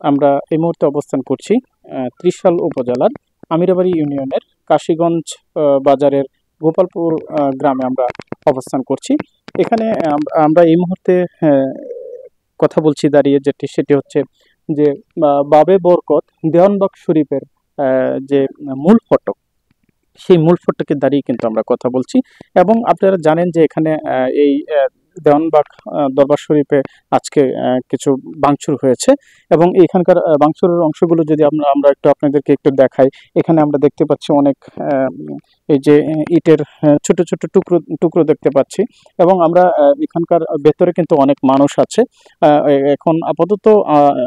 আমরা এই মুহূর্তে অবস্থান করছি ত্রিশাল উপজেলার আমিরাবাড়ি ইউনিয়নের কাশীগঞ্জ বাজারের গোপালপুর গ্রামে আমরা অবস্থান করছি। এখানে আমরা এই মুহূর্তে কথা বলছি দাঁড়িয়ে, সেটি হচ্ছে যে বাবে বরকত দেওয়ানবাগ শরীফের যে মূল ফটক, সেই মূল ফটকে দাঁড়িয়ে কিন্তু আমরা কথা বলছি। এবং আপনারা জানেন যে এখানে এই দেওয়ানবাগ দরবার শরীফে আজকে কিছু ভাঙচুর হয়েছে এবং এখানকার ভাঙচুরের অংশগুলো যদি আমরা একটু আপনাদেরকে একটু দেখাই, এখানে আমরা দেখতে পাচ্ছি অনেক এই যে ইটের ছোট ছোট টুকরো টুকরো দেখতে পাচ্ছি এবং আমরা এখানকার ভেতরে কিন্তু অনেক মানুষ আছে। এখন আপাতত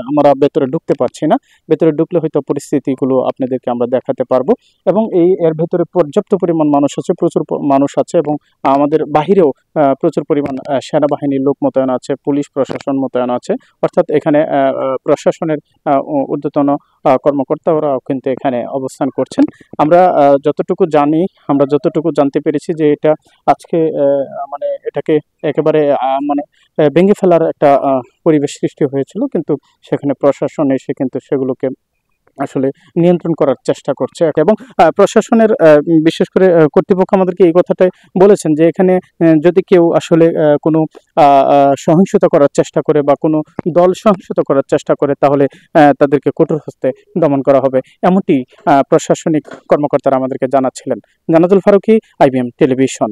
আমরা ভেতরে ঢুকতে পারছি না, ভেতরে ঢুকলে হয়তো পরিস্থিতিগুলো আপনাদেরকে আমরা দেখাতে পারবো। এবং এর ভেতরে পর্যাপ্ত পরিমাণ মানুষ আছে, প্রচুর মানুষ আছে এবং আমাদের বাহিরেও প্রচুর পরিমাণ সেনাবাহিনীর লোক মোতায়েন আছে, পুলিশ প্রশাসন মোতায়েন আছে। অর্থাৎ এখানে প্রশাসনের ঊর্ধ্বতন কর্মকর্তারাও কিন্তু এখানে অবস্থান করছেন। আমরা যতটুকু জানি, আমরা যতটুকু জানতে পেরেছি যে এটা আজকে মানে এটাকে একেবারে মানে ভেঙে ফেলার একটা পরিবেশ সৃষ্টি হয়েছিল, কিন্তু সেখানে প্রশাসন এসে কিন্তু সেগুলোকে আসলে নিয়ন্ত্রণ করার চেষ্টা করছে। এবং প্রশাসনের বিশেষ করে কর্তৃপক্ষ আমাদেরকে এই কথাটাই বলেছেন যে এখানে যদি কেউ আসলে কোনো সহিংসতা করার চেষ্টা করে বা কোনো দল সহিংসতা করার চেষ্টা করে, তাহলে তাদেরকে কঠোর হস্তে দমন করা হবে, এমনটি প্রশাসনিক কর্মকর্তারা আমাদেরকে জানাচ্ছিলেন। Jannatul Faruki, IBM television.